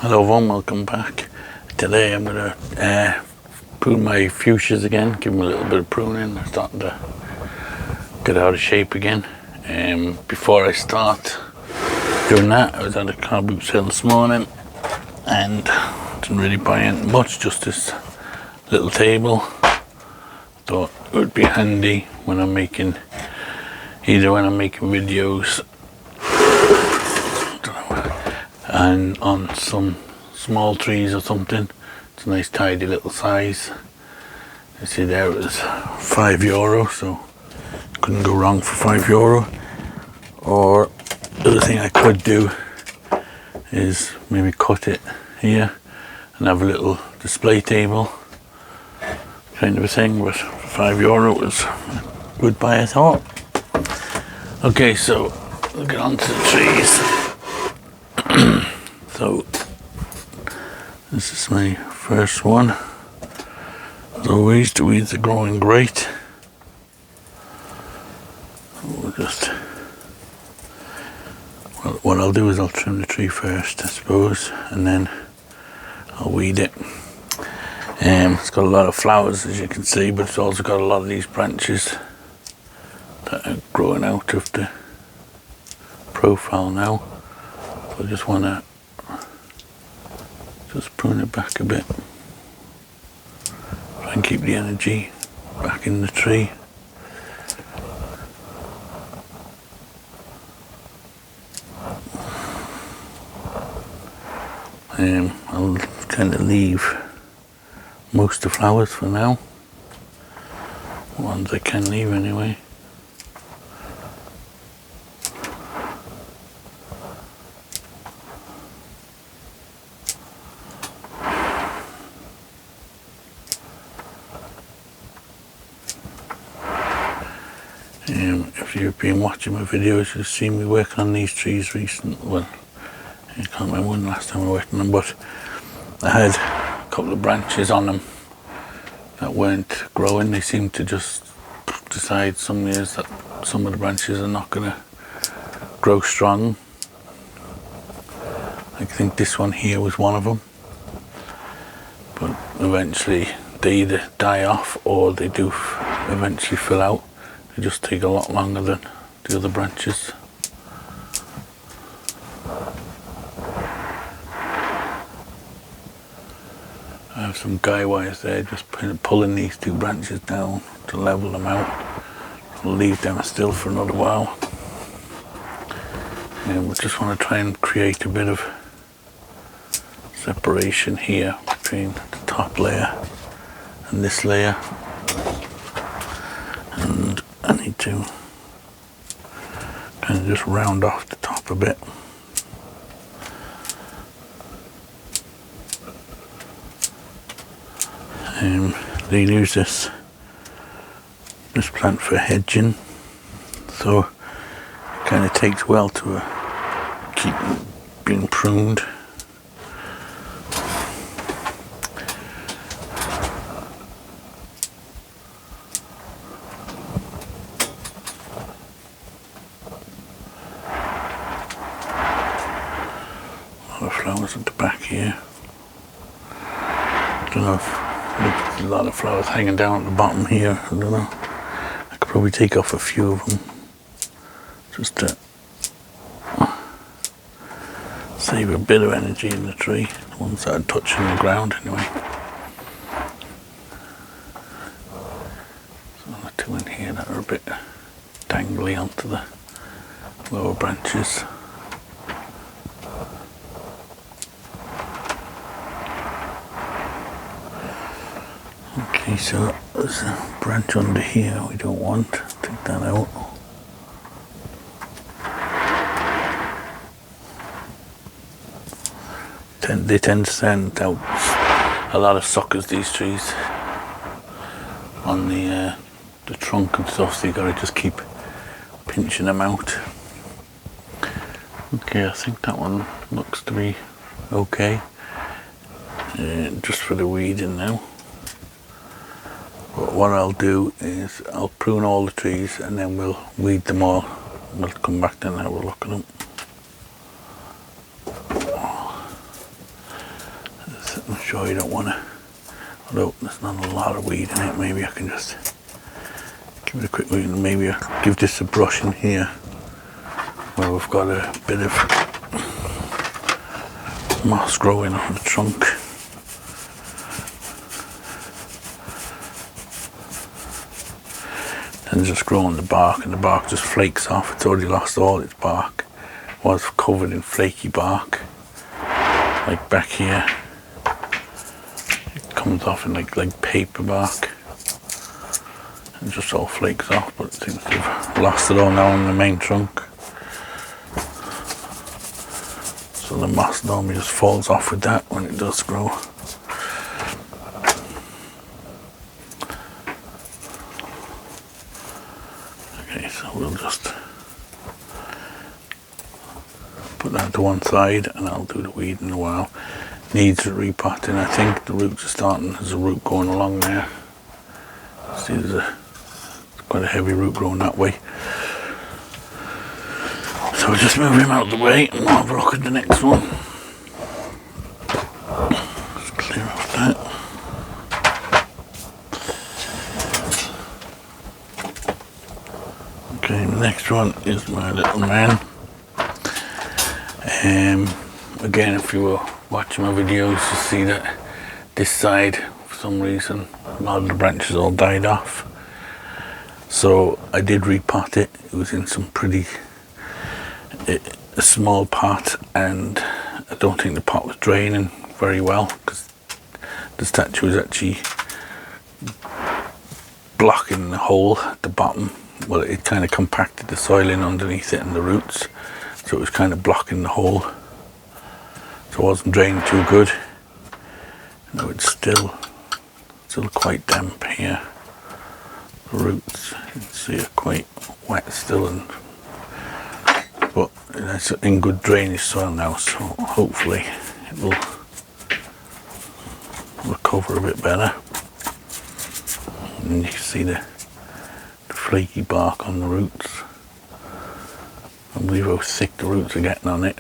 Hello everyone, welcome back. Today I'm going to prune my fuchsias again, give them a little bit of pruning. They're starting to get out of shape again. Before I start doing that, I was at a car boot sale this morning and didn't really buy anything much, just this little table. Thought it would be handy when I'm making, either when I'm making videos and on some small trees or something. It's a nice tidy little size. You see there it was €5, so couldn't go wrong for €5. Or the other thing I could do is maybe cut it here and have a little display table kind of a thing, but for €5 it was a good buy, I thought. Okay, so we'll get on to the trees. So this is my first one. As always, the weeds are growing great. We'll just, well, what I'll do is I'll trim the tree first, I suppose, and then I'll weed it. It's got a lot of flowers, as you can see, but it's also got a lot of these branches that are growing out of the profile now. So I just want to just prune it back a bit. Try and keep the energy back in the tree. I'll kind of leave most of the flowers for now. The ones I can leave anyway. If you've been watching my videos, you've seen me work on these trees recently. Well, I can't remember when the last time I worked on them, but I had a couple of branches on them that weren't growing. They seemed to just decide some years that some of the branches are not going to grow strong. I think this one here was one of them, but eventually they either die off or they do eventually fill out. They just take a lot longer than the other branches. I have some guy wires there, just pulling these two branches down to level them out. I'll leave them still for another while. And we just want to try and create a bit of separation here between the top layer and this layer. And I need to kind of just round off the top a bit. They use this plant for hedging, so it kind of takes well to keep being pruned. Flowers at the back here. I don't know if there's a lot of flowers hanging down at the bottom here. I don't know. I could probably take off a few of them just to save a bit of energy in the tree. The ones that are touching the ground anyway. So the two in here that are a bit dangly onto the lower branches. Okay, so there's a branch under here we don't want. Take that out. They tend to send out a lot of suckers, these trees, on the trunk and stuff, so you gotta just keep pinching them out. Okay, I think that one looks to be okay. Just for the weeding now. But what I'll do is I'll prune all the trees and then we'll weed them all. We'll come back then and have a look at them. I'm sure you don't want to, although there's not a lot of weed in it, maybe I can just give it a quick weed, and maybe I'll give this a brush in here where we've got a bit of moss growing on the trunk. And just grow on the bark, and the bark just flakes off. It's already lost all its bark. It was covered in flaky bark, like back here. It comes off in like paper bark, and just all flakes off. But it seems to have lost it all now on the main trunk. So the moss normally just falls off with that when it does grow. Okay, so we'll just put that to one side, and I'll do the weed in a while. Needs a repotting, I think. The roots are starting, there's a root going along there. See, there's quite a heavy root growing that way. So we'll just move him out of the way and we'll have a look at the next one. Let's clear off that. Okay, the next one is my little man. Again, if you were watching my videos, you see that this side, for some reason, a lot of the branches all died off. So I did repot it. It was in some pretty a small pot, and I don't think the pot was draining very well because the statue was actually blocking the hole at the bottom. Well, it kind of compacted the soil in underneath it and the roots, so it was kind of blocking the hole, so it wasn't draining too good. No, it's still quite damp here. The roots, you can see, are quite wet still, but it's in good drainage soil now, so hopefully it will recover a bit better. And you can see the flaky bark on the roots. I believe how thick the roots are getting on it.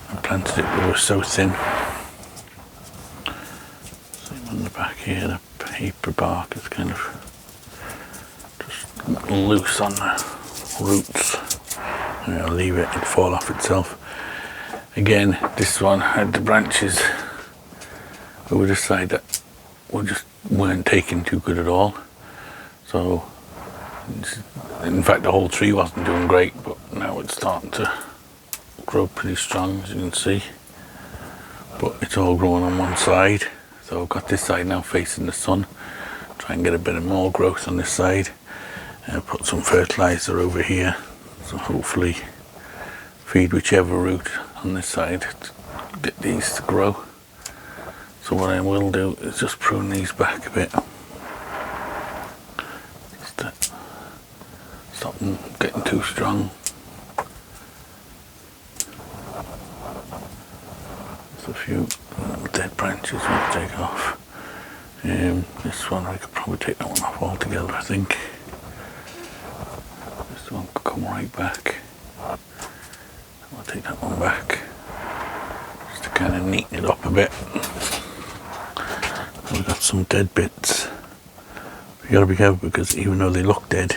I planted it, but it was so thin. Same on the back here, the paper bark is kind of just loose on the roots. And I'll leave it, it'll fall off itself. Again, this one had the branches over the side that weren't taking too good at all. So, in fact, the whole tree wasn't doing great, but now it's starting to grow pretty strong, as you can see. But it's all growing on one side, so I've got this side now facing the sun. Try and get a bit of more growth on this side. Put some fertilizer over here, so hopefully feed whichever root on this side to get these to grow. So what I will do is just prune these back a bit. Stop them getting too strong. There's a few little dead branches we'll take off. This one, I could probably take that one off altogether, I think. This one could come right back. I'll take that one back, just to kind of neaten it up a bit. We've got some dead bits. You gotta be careful, because even though they look dead,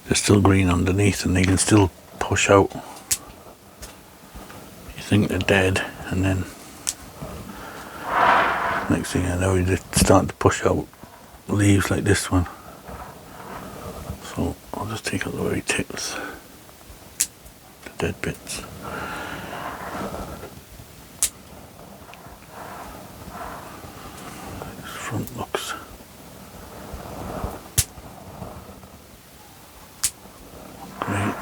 they're still green underneath and they can still push out. You think they're dead, and then next thing I know, they're starting to push out leaves like this one. So I'll just take out the very tips, the dead bits. This front looks great.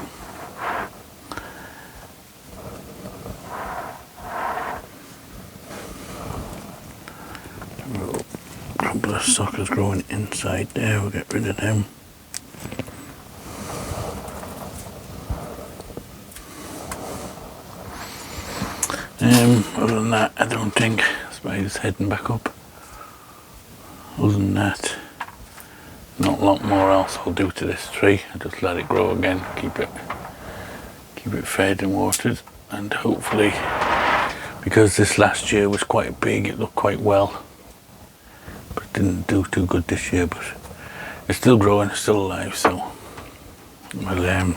A couple of suckers growing inside there, we'll get rid of them. Other than that, I don't think Spider's heading back up. Other than that, not a lot more else I'll do to this tree. I just let it grow again, keep it fed and watered, and hopefully because this last year was quite big, it looked quite well, but it didn't do too good this year. But it's still growing, it's still alive, so we'll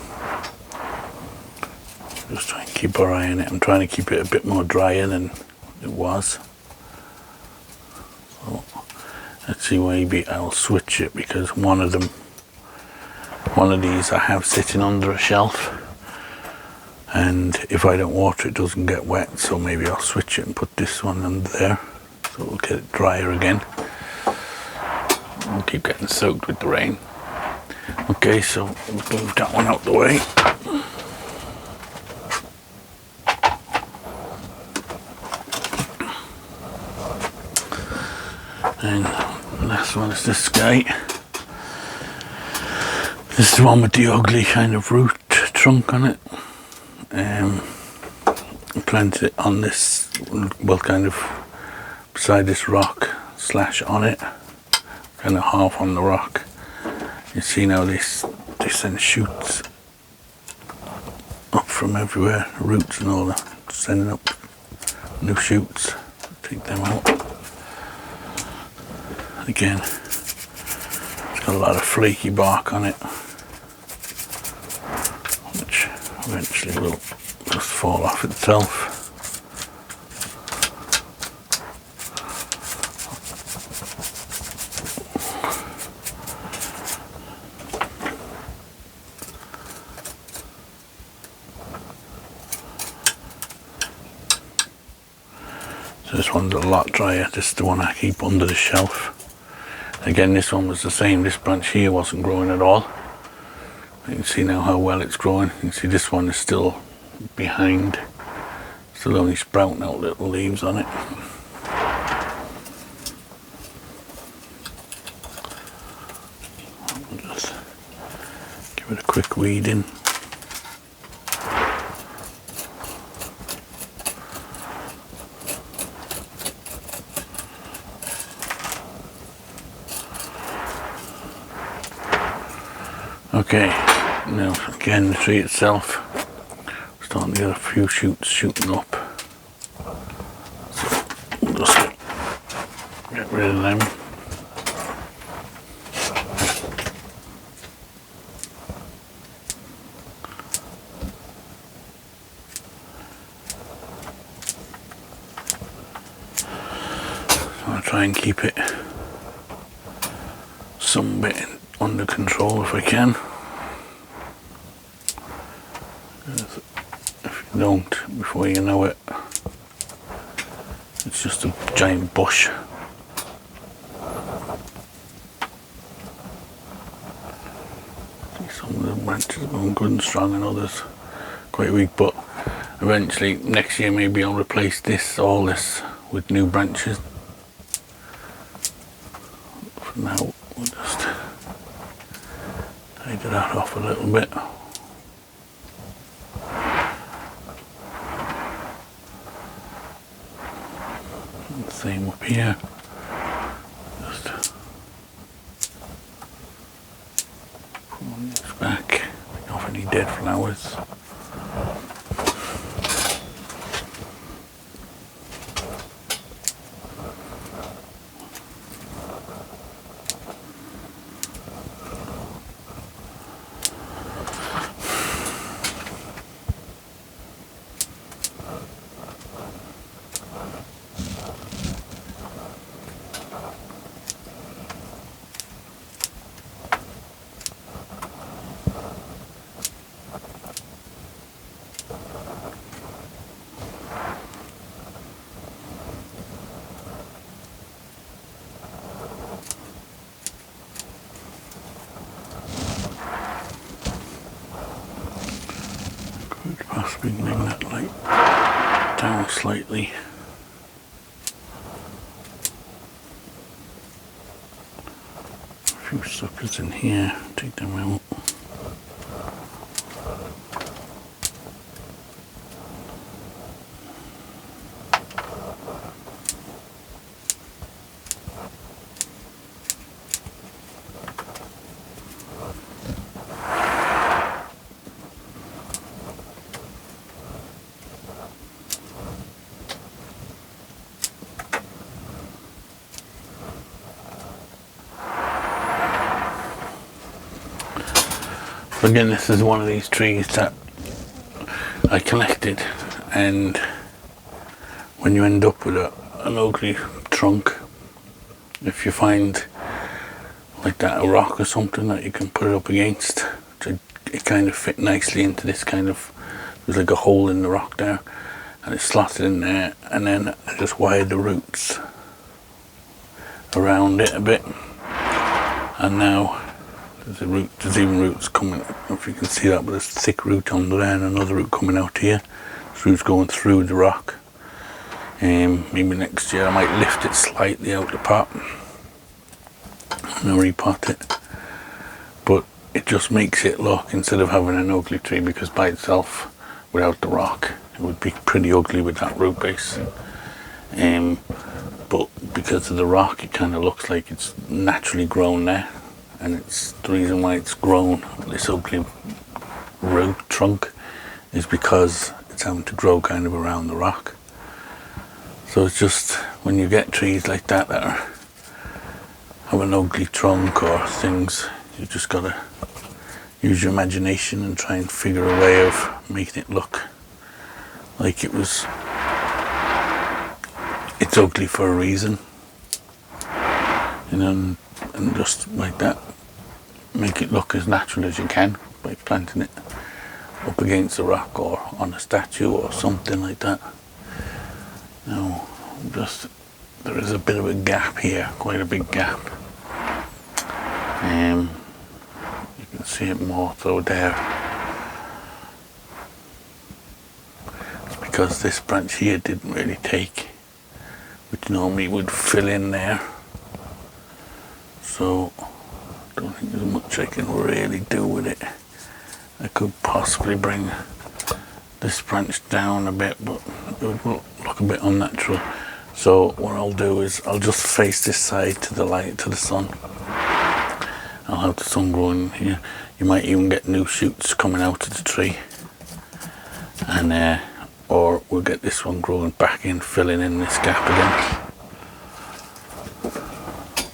just try and keep our eye on it. I'm trying to keep it a bit more drier than it was. So let's see, maybe I'll switch it, because one of these I have sitting under a shelf, and if I don't water it doesn't get wet, so maybe I'll switch it and put this one under there, so we'll get it drier again. We'll keep getting soaked with the rain. Okay, so we'll move that one out the way. And the last one is this guy. This is the one with the ugly kind of root trunk on it. I planted it on this, well, kind of beside this rock / on it, kind of half on the rock. You see now they send shoots up from everywhere, roots and all that, sending up new shoots. Take them out. Again, it's got a lot of flaky bark on it, which eventually will just fall off itself. So this one's a lot drier. This is the one I keep under the shelf. Again, this one was the same. This branch here wasn't growing at all. You can see now how well it's growing. You can see this one is still behind, still only sprouting out little leaves on it. I'll just give it a quick weeding. Okay, now again the tree itself, starting to get a few shoots shooting up, so we'll just get rid of them. So I'll try and keep it some bit under control if I can. If you don't, before you know it, it's just a giant bush. See, some of the branches are going good and strong and others quite weak, but eventually next year maybe I'll replace all this with new branches. For now we'll just tidy that off a little bit. Same up here. Just pulling this back, take off any dead flowers. Possibly bring that light down slightly. A few suckers in here, take them out. Again, this is one of these trees that I collected, and when you end up with an ugly trunk, if you find like that a rock or something that you can put it up against, it kind of fit nicely into this kind of, there's like a hole in the rock there, and it's slotted in there, and then I just wired the roots around it a bit, and now there's even roots coming, I don't know if you can see that, but there's a thick root under there and another root coming out here. This root's going through the rock. Maybe next year I might lift it slightly out the pot and repot it, but it just makes it look, instead of having an ugly tree, because by itself without the rock it would be pretty ugly with that root base, but because of the rock it kind of looks like it's naturally grown there, and it's the reason why it's grown this ugly root trunk is because it's having to grow kind of around the rock. So it's just, when you get trees like that have an ugly trunk or things, you just gotta use your imagination and try and figure a way of making it look like it's ugly for a reason, you know, and just like that make it look as natural as you can by planting it up against a rock or on a statue or something like that. Now, there is a bit of a gap here, quite a big gap. You can see it more though there. It's because this branch here didn't really take, which normally would fill in there. So, I don't think there's much I can really do with it. I could possibly bring this branch down a bit, but it would look a bit unnatural. So what I'll do is I'll just face this side to the light, to the sun. I'll have the sun growing here. You might even get new shoots coming out of the tree, and or we'll get this one growing back in, filling in this gap again.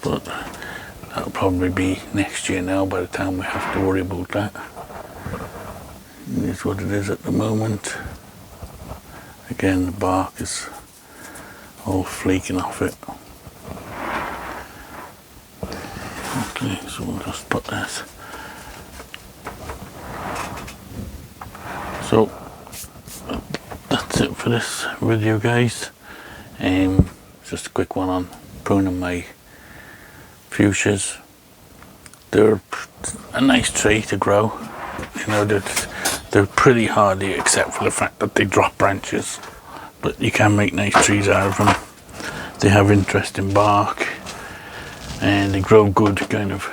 But that'll probably be next year now, by the time we have to worry about that. It is what it is at the moment. Again, the bark is all flaking off it. Okay, so we'll just put this. So that's it for this video, guys. Just a quick one on pruning my fuchsias. They're a nice tree to grow. You know, they're pretty hardy, except for the fact that they drop branches, but you can make nice trees out of them. They have interesting bark, and they grow good kind of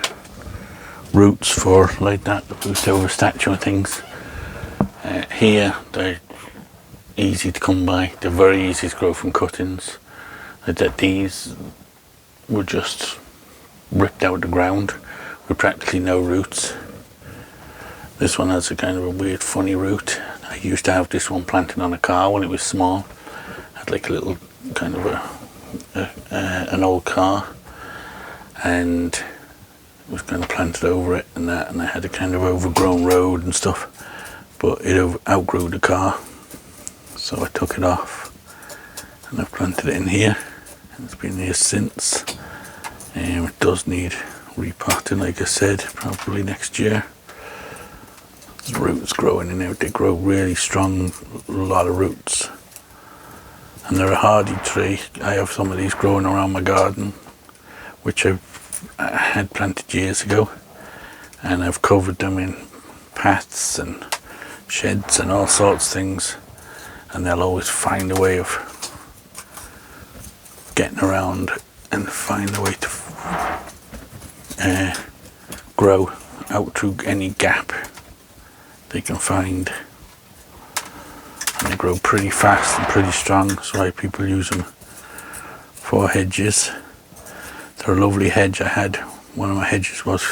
roots for like that, to boost over statue and things. Here they're easy to come by. They're very easy to grow from cuttings. That these were just ripped out of the ground with practically no roots. This one has a kind of a weird funny root. I used to have this one planted on a car when it was small. Had like a little kind of an old car, and it was kind of planted over it and that, and I had a kind of overgrown road and stuff, but it outgrew the car, so I took it off and I've planted it in here, and it's been here since. It does need repotting, like I said, probably next year. There's roots growing in there. They grow really strong, a lot of roots, and they're a hardy tree. I have some of these growing around my garden, which I had planted years ago, and I've covered them in paths and sheds and all sorts of things, and they'll always find a way of getting around and find a way to grow out through any gap they can find, and they grow pretty fast and pretty strong. That's why people use them for hedges. They're a lovely hedge. I had one of my hedges was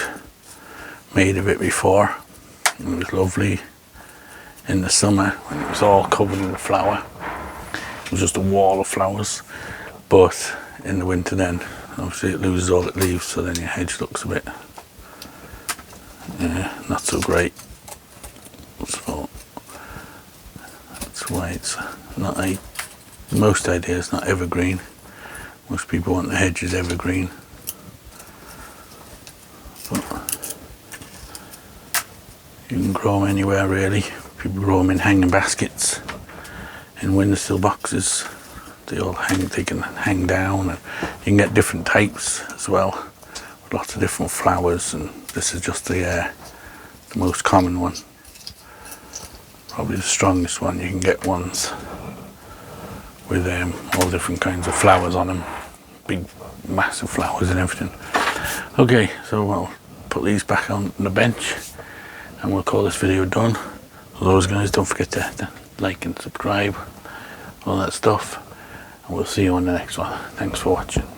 made of it before, and it was lovely in the summer when it was all covered in flower. It was just a wall of flowers, but in the winter then obviously it loses all its leaves, so then your hedge looks a bit not so great. So that's why it's not most ideas not evergreen. Most people want the hedges evergreen. But you can grow them anywhere really. People grow them in hanging baskets, in windowsill boxes. They can hang down, and you can get different types as well. Lots of different flowers, and this is just the most common one. Probably the strongest one. You can get ones with all different kinds of flowers on them. Big, massive flowers and everything. Okay, so I'll put these back on the bench and we'll call this video done. As always guys, don't forget to like and subscribe, all that stuff. And we'll see you on the next one. Thanks for watching.